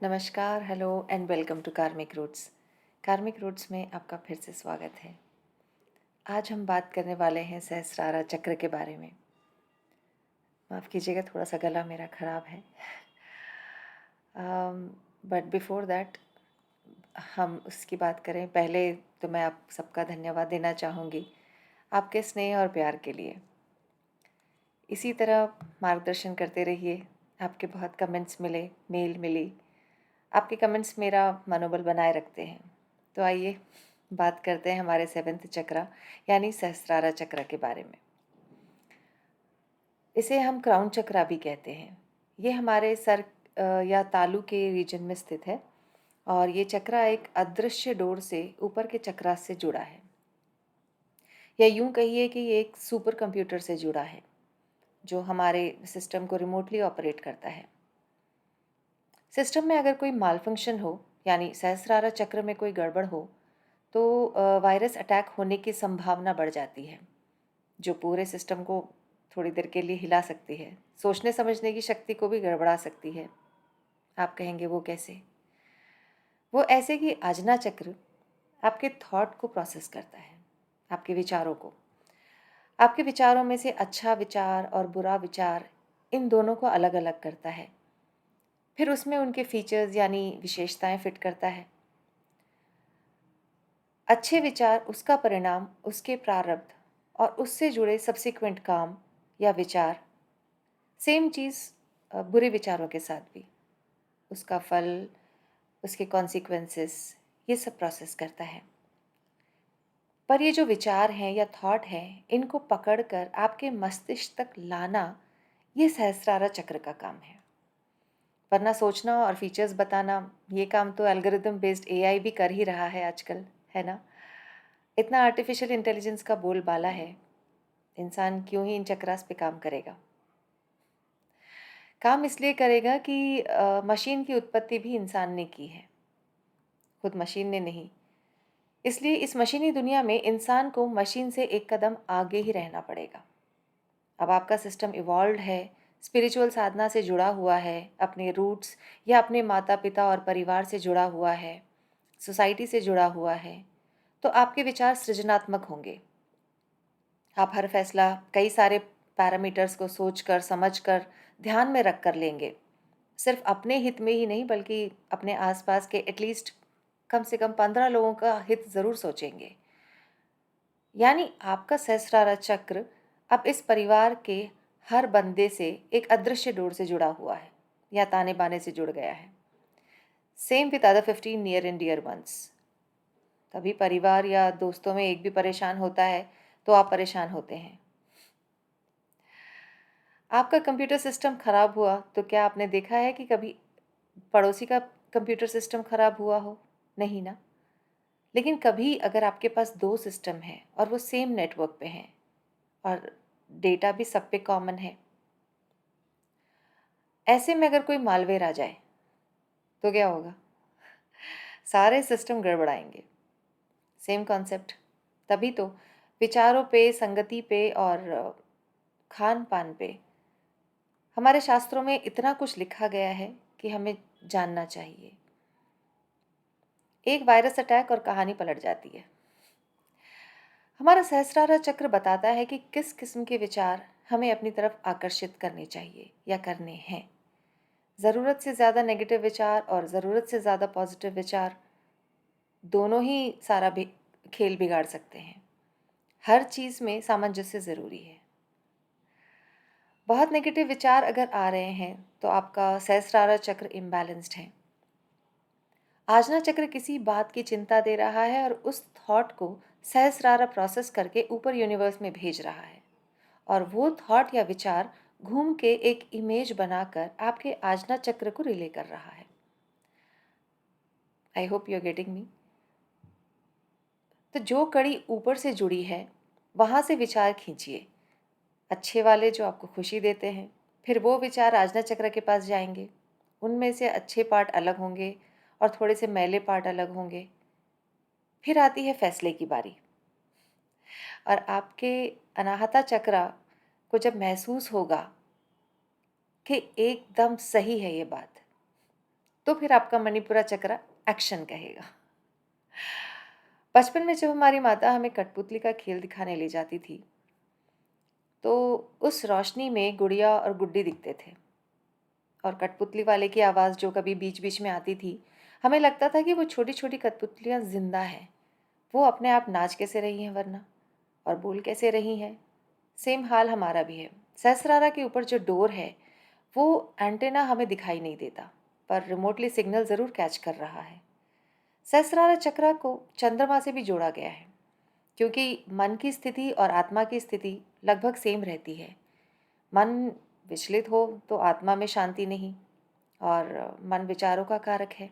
नमस्कार, hello and welcome to कार्मिक roots. कार्मिक रूट्स में आपका फिर से स्वागत है। आज हम बात करने वाले हैं सहस्रारा चक्र के बारे में। माफ़ कीजिएगा, थोड़ा सा गला मेरा ख़राब है। बट बिफोर दैट हम उसकी बात करें, पहले तो मैं आप सबका धन्यवाद देना चाहूँगी आपके स्नेह और प्यार के लिए। इसी तरह मार्गदर्शन करते रहिए। आपके बहुत कमेंट्स मिले, मेल मिली। आपके कमेंट्स मेरा मनोबल बनाए रखते हैं। तो आइए बात करते हैं हमारे सेवेंथ चक्र यानी सहस्रारा चक्र के बारे में। इसे हम क्राउन चक्र भी कहते हैं। ये हमारे सर या तालू के रीजन में स्थित है और ये चक्र एक अदृश्य डोर से ऊपर के चक्रास से जुड़ा है, या यूं कहिए कि ये एक सुपर कंप्यूटर से जुड़ा है जो हमारे सिस्टम को रिमोटली ऑपरेट करता है। सिस्टम में अगर कोई मालफंक्शन हो यानी सहस्रारा चक्र में कोई गड़बड़ हो तो वायरस अटैक होने की संभावना बढ़ जाती है, जो पूरे सिस्टम को थोड़ी देर के लिए हिला सकती है। सोचने समझने की शक्ति को भी गड़बड़ा सकती है। आप कहेंगे वो कैसे? वो ऐसे कि आजना चक्र आपके थॉट को प्रोसेस करता है, आपके विचारों को। आपके विचारों में से अच्छा विचार और बुरा विचार, इन दोनों को अलग अलग करता है। फिर उसमें उनके फीचर्स यानी विशेषताएं फिट करता है। अच्छे विचार उसका परिणाम, उसके प्रारब्ध और उससे जुड़े सब्सिक्वेंट काम या विचार। सेम चीज़ बुरे विचारों के साथ भी, उसका फल, उसके कॉन्सिक्वेंसेस, ये सब प्रोसेस करता है। पर ये जो विचार हैं या थॉट हैं, इनको पकड़कर आपके मस्तिष्क तक लाना, ये सहस्रारा चक्र का काम है। वरना सोचना और फीचर्स बताना, ये काम तो एल्गोरिदम बेस्ड एआई भी कर ही रहा है आजकल, है ना? इतना आर्टिफिशियल इंटेलिजेंस का बोलबाला है, इंसान क्यों ही इन चक्रास पे काम करेगा? काम इसलिए करेगा कि मशीन की उत्पत्ति भी इंसान ने की है, खुद मशीन ने नहीं। इसलिए इस मशीनी दुनिया में इंसान को मशीन से एक कदम आगे ही रहना पड़ेगा। अब आपका सिस्टम इवॉल्व है, स्पिरिचुअल साधना से जुड़ा हुआ है, अपने रूट्स या अपने माता पिता और परिवार से जुड़ा हुआ है, सोसाइटी से जुड़ा हुआ है, तो आपके विचार सृजनात्मक होंगे। आप हर फैसला कई सारे पैरामीटर्स को सोचकर, समझकर, ध्यान में रख कर लेंगे। सिर्फ अपने हित में ही नहीं, बल्कि अपने आसपास के एटलीस्ट कम से कम 15 लोगों का हित ज़रूर सोचेंगे। यानी आपका सहस्रारा चक्र अब इस परिवार के हर बंदे से एक अदृश्य डोर से जुड़ा हुआ है या ताने बाने से जुड़ गया है। Same with other 15 near and dear ones. कभी परिवार या दोस्तों में एक भी परेशान होता है तो आप परेशान होते हैं। आपका कंप्यूटर सिस्टम खराब हुआ तो क्या आपने देखा है कि कभी पड़ोसी का कंप्यूटर सिस्टम खराब हुआ हो? नहीं ना। लेकिन कभी अगर आपके पास दो सिस्टम हैं और वो सेम नेटवर्क पे हैं और डेटा भी सब पे कॉमन है, ऐसे में अगर कोई मालवेयर आ जाए तो क्या होगा? सारे सिस्टम गड़बड़ाएंगे। Same concept. तभी तो विचारों पे, संगति पे और खान पान पे हमारे शास्त्रों में इतना कुछ लिखा गया है कि हमें जानना चाहिए। एक वायरस अटैक और कहानी पलट जाती है। हमारा सहस्रारा चक्र बताता है कि किस किस्म के विचार हमें अपनी तरफ आकर्षित करने चाहिए या करने हैं। ज़रूरत से ज़्यादा नेगेटिव विचार और ज़रूरत से ज़्यादा पॉजिटिव विचार, दोनों ही सारा भी खेल बिगाड़ सकते हैं। हर चीज़ में सामंजस्य ज़रूरी है। बहुत नेगेटिव विचार अगर आ रहे हैं तो आपका सहस्रारा चक्र इम्बैलेंस्ड है। आजना चक्र किसी बात की चिंता दे रहा है और उस थॉट को सहस्रारा प्रोसेस करके ऊपर यूनिवर्स में भेज रहा है, और वो थॉट या विचार घूम के एक इमेज बनाकर आपके आजना चक्र को रिले कर रहा है। I hope you are getting me. तो जो कड़ी ऊपर से जुड़ी है वहाँ से विचार खींचिए, अच्छे वाले जो आपको खुशी देते हैं। फिर वो विचार आजना चक्र के पास जाएंगे, उनमें से अच्छे पार्ट अलग होंगे और थोड़े से मैले पार्ट अलग होंगे। फिर आती है फैसले की बारी, और आपके अनाहता चक्र को जब महसूस होगा कि एकदम सही है ये बात, तो फिर आपका मणिपुरा चक्र एक्शन कहेगा। बचपन में जब हमारी माता हमें कठपुतली का खेल दिखाने ले जाती थी, तो उस रोशनी में गुड़िया और गुड्डी दिखते थे और कठपुतली वाले की आवाज़ जो कभी बीच-बीच में आती थी, हमें लगता था कि वो छोटी-छोटी कठपुतलियाँ ज़िंदा हैं। वो अपने आप नाच कैसे रही हैं वरना, और बोल कैसे रही हैं। सेम हाल हमारा भी है। सहस्रारा के ऊपर जो डोर है, वो एंटेना हमें दिखाई नहीं देता, पर रिमोटली सिग्नल ज़रूर कैच कर रहा है। सहस्रारा चक्र को चंद्रमा से भी जोड़ा गया है, क्योंकि मन की स्थिति और आत्मा की स्थिति लगभग सेम रहती है। मन विचलित हो तो आत्मा में शांति नहीं, और मन विचारों का कारक है।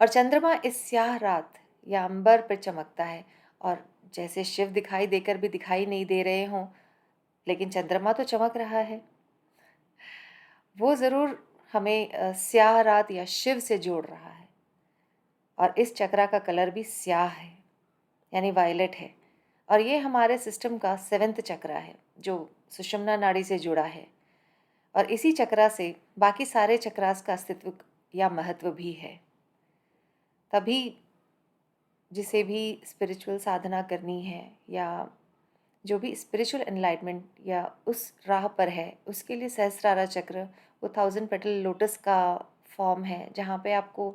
और चंद्रमा इस स्याह रात या अंबर पर चमकता है, और जैसे शिव दिखाई देकर भी दिखाई नहीं दे रहे हों, लेकिन चंद्रमा तो चमक रहा है। वो ज़रूर हमें स्याह रात या शिव से जोड़ रहा है। और इस चक्र का कलर भी स्याह है, यानी वायलेट है। और ये हमारे सिस्टम का 7वां चक्र है, जो सुषुम्ना नाड़ी से जुड़ा है। और इसी चक्र से बाकी सारे चक्रास का अस्तित्व या महत्व भी है। तभी जिसे भी स्पिरिचुअल साधना करनी है, या जो भी स्पिरिचुअल एनलाइटमेंट या उस राह पर है, उसके लिए सहस्रारा चक्र वो 1000 पेटल लोटस का फॉर्म है, जहाँ पे आपको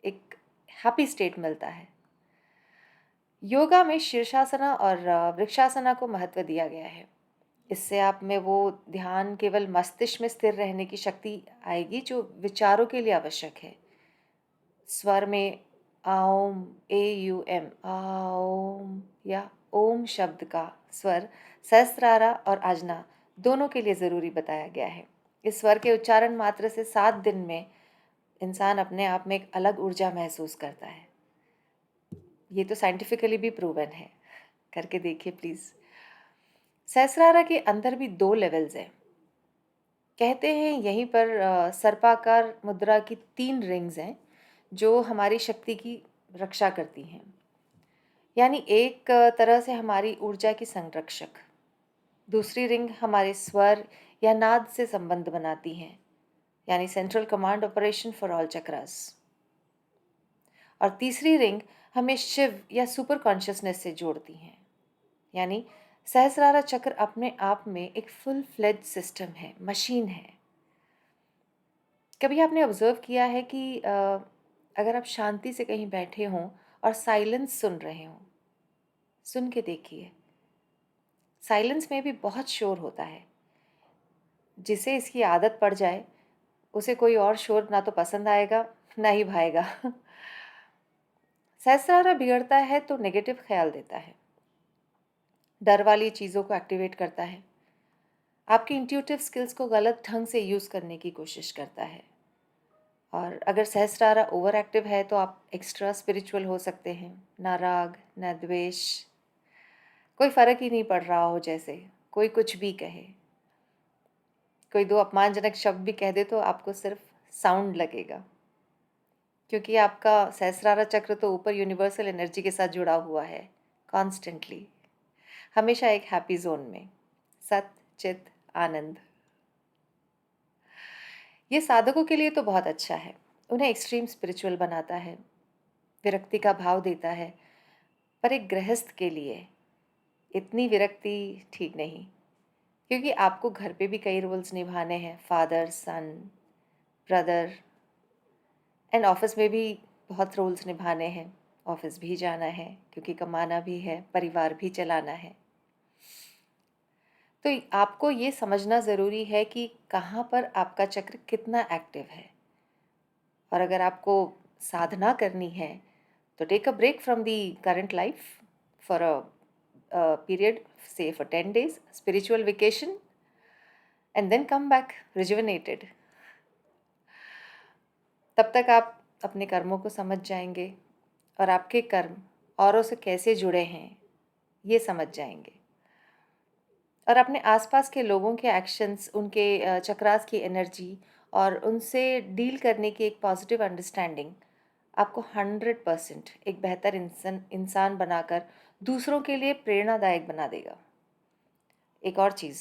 एक हैप्पी स्टेट मिलता है। योगा में शीर्षासना और वृक्षासना को महत्व दिया गया है। इससे आप में वो ध्यान केवल मस्तिष्क में स्थिर रहने की शक्ति आएगी जो विचारों के लिए आवश्यक है। स्वर में आओम, AUM, आओम या ओम शब्द का स्वर सहस्रारा और आजना दोनों के लिए ज़रूरी बताया गया है। इस स्वर के उच्चारण मात्र से 7 दिन में इंसान अपने आप में एक अलग ऊर्जा महसूस करता है। ये तो साइंटिफिकली भी प्रूवन है, करके देखिए प्लीज़। सहस्रारा के अंदर भी 2 लेवल्स हैं। कहते हैं यहीं पर सर्पाकार मुद्रा की 3 रिंग्स हैं, जो हमारी शक्ति की रक्षा करती हैं। यानी एक तरह से हमारी ऊर्जा की संरक्षक। दूसरी रिंग हमारे स्वर या नाद से संबंध बनाती हैं, यानी central command operation for all chakras. और तीसरी रिंग हमें शिव या सुपर कॉन्शियसनेस से जोड़ती हैं। यानी सहस्रारा चक्र अपने आप में एक फुल फ्लेज सिस्टम है, मशीन है। कभी आपने ऑब्जर्व किया है कि अगर आप शांति से कहीं बैठे हों और साइलेंस सुन रहे हों, सुन के देखिए, साइलेंस में भी बहुत शोर होता है। जिसे इसकी आदत पड़ जाए, उसे कोई और शोर ना तो पसंद आएगा, ना ही भाएगा। सहस्रारा बिगड़ता है तो नेगेटिव ख्याल देता है, डर वाली चीज़ों को एक्टिवेट करता है, आपकी इंट्यूटिव स्किल्स को गलत ढंग से यूज़ करने की कोशिश करता है। और अगर सहस्रारा ओवर एक्टिव है तो आप एक्स्ट्रा स्पिरिचुअल हो सकते हैं। ना राग, ना द्वेष, कोई फ़र्क ही नहीं पड़ रहा हो, जैसे कोई कुछ भी कहे, कोई 2 अपमानजनक शब्द भी कह दे तो आपको सिर्फ साउंड लगेगा, क्योंकि आपका सहस्रारा चक्र तो ऊपर यूनिवर्सल एनर्जी के साथ जुड़ा हुआ है, कॉन्स्टेंटली, हमेशा एक हैप्पी जोन में, सत, चित, आनंद। ये साधकों के लिए तो बहुत अच्छा है, उन्हें एक्सट्रीम स्पिरिचुअल बनाता है, विरक्ति का भाव देता है। पर एक गृहस्थ के लिए इतनी विरक्ति ठीक नहीं, क्योंकि आपको घर पे भी कई रोल्स निभाने हैं, father, son, brother, and office में भी बहुत रोल्स निभाने हैं। ऑफिस भी जाना है क्योंकि कमाना भी है, परिवार भी चलाना है। तो आपको ये समझना ज़रूरी है कि कहाँ पर आपका चक्र कितना एक्टिव है। और अगर आपको साधना करनी है तो take a break from the current life for a period, say for 10 days, spiritual vacation, and then come back rejuvenated. तब तक आप अपने कर्मों को समझ जाएंगे और आपके कर्म औरों से कैसे जुड़े हैं ये समझ जाएंगे, और अपने आसपास के लोगों के एक्शंस, उनके चक्रास की एनर्जी और उनसे डील करने की एक पॉजिटिव अंडरस्टैंडिंग आपको 100% एक बेहतर इंसान बनाकर दूसरों के लिए प्रेरणादायक बना देगा। एक और चीज़,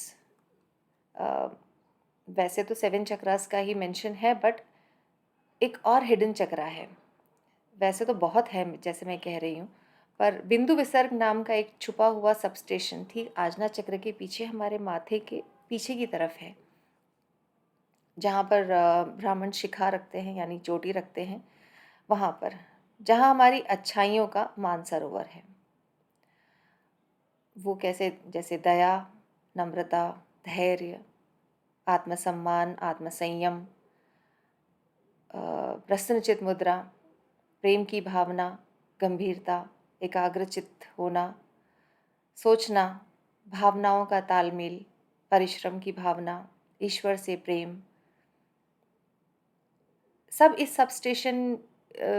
वैसे तो 7 चक्रास का ही मेंशन है, बट एक और हिडन चक्रा है। वैसे तो बहुत है जैसे मैं कह रही हूँ, पर बिंदु विसर्ग नाम का एक छुपा हुआ सबस्टेशन ठीक आज्ञा चक्र के पीछे हमारे माथे के पीछे की तरफ है, जहाँ पर ब्राह्मण शिखा रखते हैं यानी चोटी रखते हैं, वहाँ पर जहाँ हमारी अच्छाइयों का मानसरोवर है। वो कैसे, जैसे दया, नम्रता, धैर्य, आत्मसम्मान, आत्मसंयम, प्रसन्नचित मुद्रा, प्रेम की भावना, गंभीरता, एकाग्रचित्त होना, सोचना, भावनाओं का तालमेल, परिश्रम की भावना, ईश्वर से प्रेम, सब इस सबस्टेशन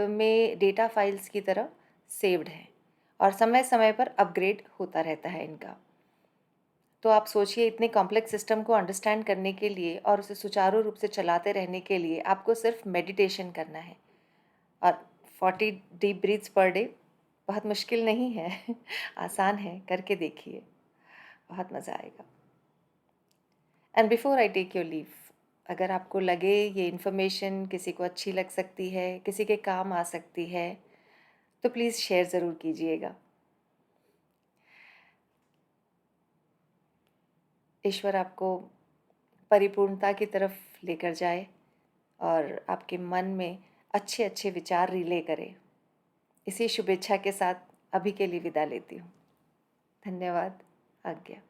में डेटा फाइल्स की तरह सेव्ड है और समय समय पर अपग्रेड होता रहता है इनका। तो आप सोचिए, इतने कॉम्प्लेक्स सिस्टम को अंडरस्टैंड करने के लिए और उसे सुचारू रूप से चलाते रहने के लिए आपको सिर्फ मेडिटेशन करना है। और 40 डीप ब्रीथ्स पर डे बहुत मुश्किल नहीं है आसान है, करके देखिए, बहुत मज़ा आएगा। And before I take your leave, अगर आपको लगे ये इन्फॉर्मेशन किसी को अच्छी लग सकती है, किसी के काम आ सकती है, तो प्लीज़ शेयर ज़रूर कीजिएगा। ईश्वर आपको परिपूर्णता की तरफ लेकर जाए और आपके मन में अच्छे अच्छे विचार रिले करे। इसी शुभेच्छा के साथ अभी के लिए विदा लेती हूँ। धन्यवाद। आज्ञा।